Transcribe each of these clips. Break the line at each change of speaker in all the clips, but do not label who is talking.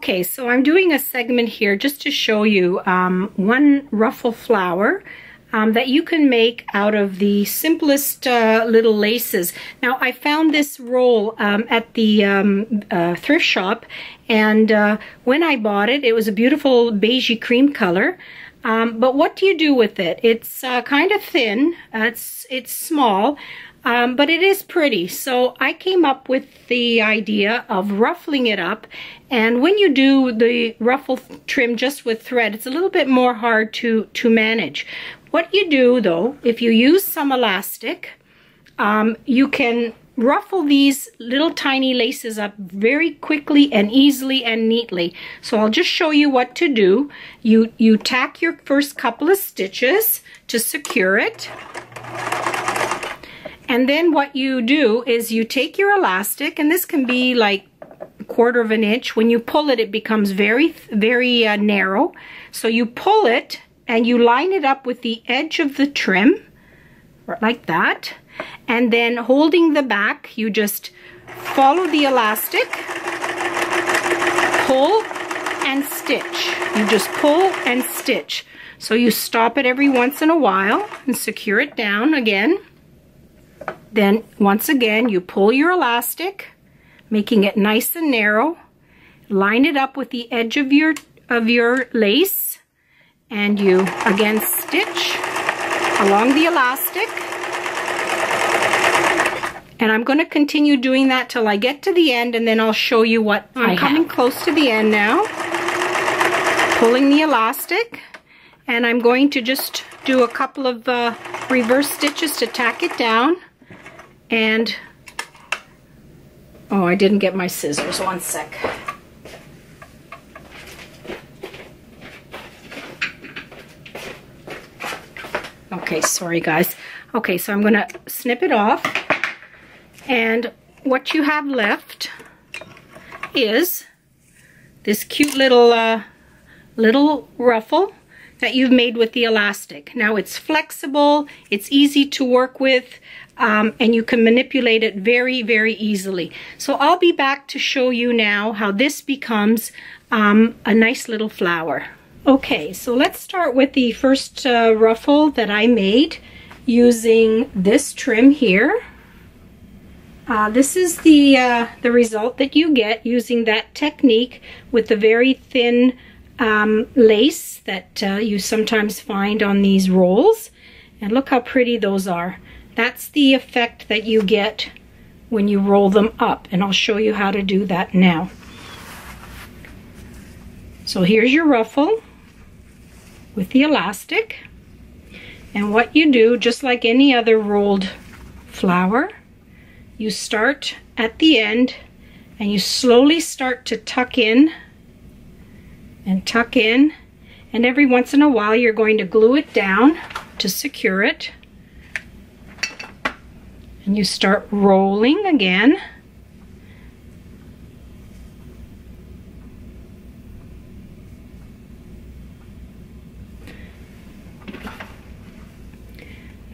Okay, so I'm doing a segment here just to show you one ruffle flower that you can make out of the simplest little laces. Now, I found this roll at the thrift shop, and when I bought it, it was a beautiful beigey cream color. But what do you do with it? It's kind of thin, it's small, but it is pretty. So I came up with the idea of ruffling it up. And when you do the ruffle trim just with thread, it's a little bit more hard to manage. What you do though, if you use some elastic, you can ruffle these little tiny laces up very quickly and easily and neatly. So I'll just show you what to do. You tack your first couple of stitches to secure it. And then what you do is you take your elastic, and this can be like 1/4 of an inch. When you pull it, it becomes very narrow. So you pull it and you line it up with the edge of the trim, like that. And then holding the back, you just follow the elastic, pull and stitch. You just pull and stitch. So you stop it every once in a while and secure it down again. Then once again, you pull your elastic, making it nice and narrow. Line it up with the edge of your lace, and you again stitch along the elastic. And I'm going to continue doing that till I get to the end, and then I'll show you what I'm coming close to the end now. Pulling the elastic, and I'm going to just do a couple of reverse stitches to tack it down. And, oh, I didn't get my scissors, one sec. Okay, sorry guys. Okay, so I'm gonna snip it off. And what you have left is this cute little little ruffle that you've made with the elastic. Now it's flexible, it's easy to work with, and you can manipulate it very easily. So I'll be back to show you now how this becomes a nice little flower. Okay, so let's start with the first ruffle that I made using this trim here. This is the result that you get using that technique with the very thin lace that you sometimes find on these rolls. And look how pretty those are. That's the effect that you get when you roll them up, and I'll show you how to do that now. So here's your ruffle with the elastic, and what you do, just like any other rolled flower, you start at the end and you slowly start to tuck in and tuck in, and every once in a while you're going to glue it down to secure it, and you start rolling again.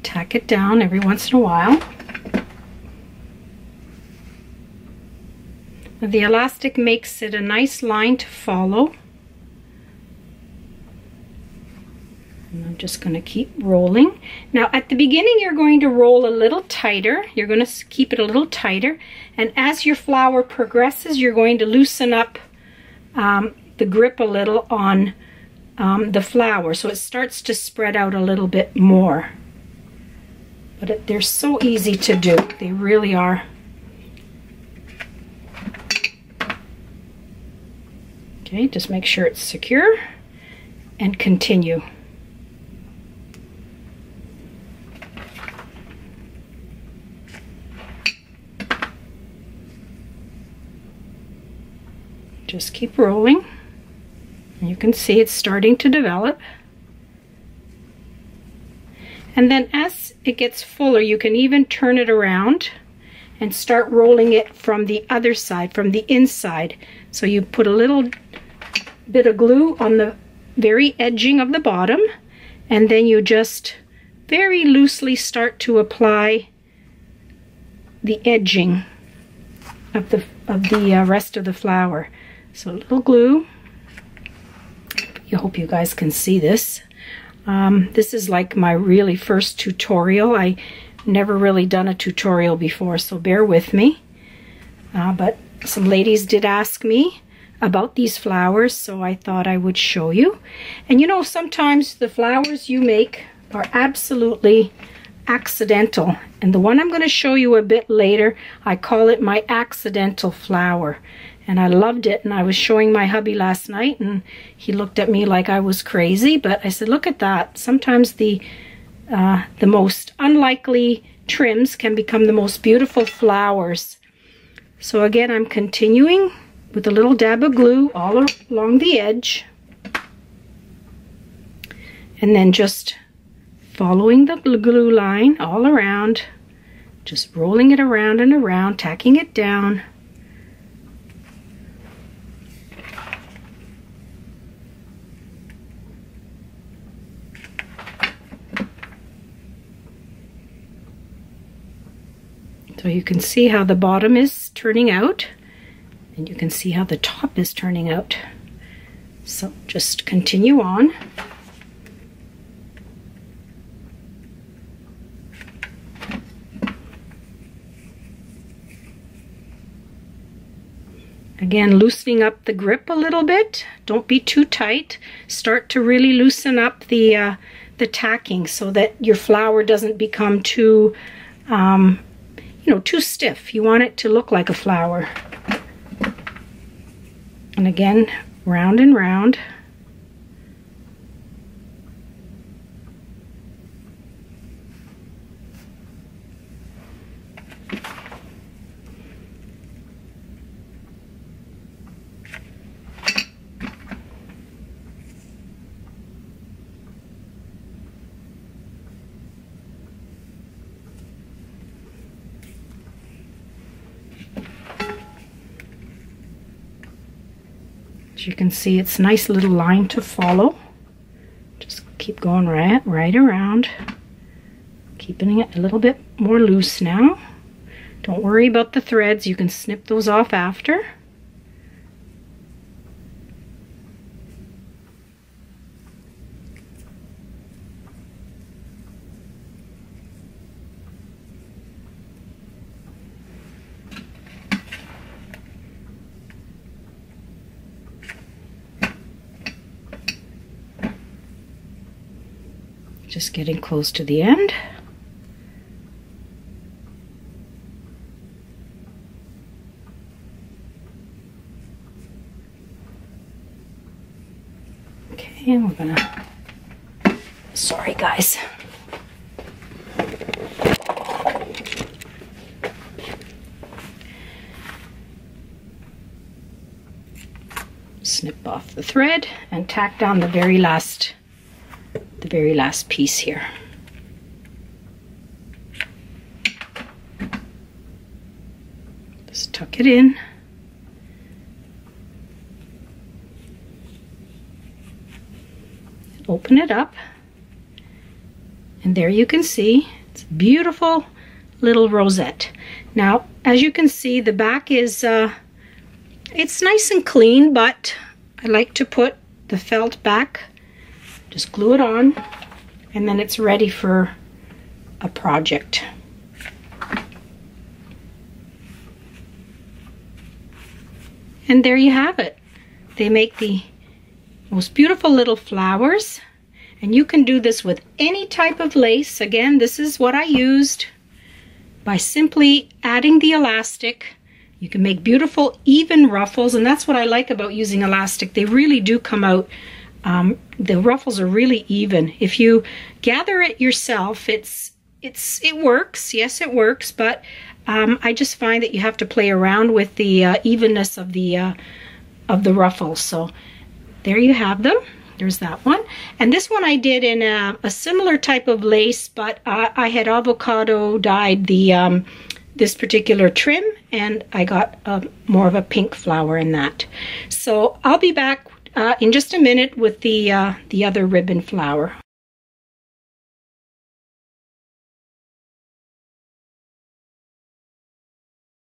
Tack it down every once in a while. The elastic makes it a nice line to follow. And I'm just going to keep rolling. Now at the beginning you're going to roll a little tighter. You're going to keep it a little tighter. And as your flower progresses, you're going to loosen up the grip a little on the flower, so it starts to spread out a little bit more. But they're so easy to do. They really are. Okay, just make sure it's secure and continue. Just keep rolling. And you can see it's starting to develop. And then as it gets fuller, you can even turn it around and start rolling it from the other side, from the inside. So you put a little bit of glue on the very edging of the bottom, and then you just very loosely start to apply the edging of the rest of the flower. So a little glue. I hope you guys can see this. This is like my really first tutorial. I never really done a tutorial before, so bear with me. But some ladies did ask me about these flowers, so I thought I would show you. And you know, sometimes the flowers you make are absolutely accidental. And the one I'm going to show you a bit later, I call it my accidental flower. And I loved it, and I was showing my hubby last night, and he looked at me like I was crazy, but I said, look at that. Sometimes the most unlikely trims can become the most beautiful flowers. So again, I'm continuing with a little dab of glue all along the edge, and then just following the glue line all around, just rolling it around and around, tacking it down. So you can see how the bottom is turning out, and you can see how the top is turning out. So just continue on. Again, loosening up the grip a little bit. Don't be too tight. Start to really loosen up the tacking so that your flower doesn't become too too stiff. You want it to look like a flower. And again, round and round. As you can see, it's a nice little line to follow. Just keep going right around, keeping it a little bit more loose now. Don't worry about the threads, you can snip those off after. Just getting close to the end. Okay, and we're gonna, sorry guys. Snip off the thread and tack down the very last piece here. Just tuck it in. Open it up. And there you can see, it's a beautiful little rosette. Now, as you can see, the back is, it's nice and clean, but I like to put the felt back. Just glue it on, and then it's ready for a project. And there you have it. They make the most beautiful little flowers, and you can do this with any type of lace. Again, this is what I used. By simply adding the elastic, you can make beautiful even ruffles, and that's what I like about using elastic. They really do come out. The ruffles are really even. If you gather it yourself, it works. Yes, it works, but I just find that you have to play around with the evenness of the ruffles. So there you have them. There's that one. And this one I did in a similar type of lace, but I had avocado dyed this particular trim, and I got more of a pink flower in that. So I'll be back in just a minute with the other ribbon flower.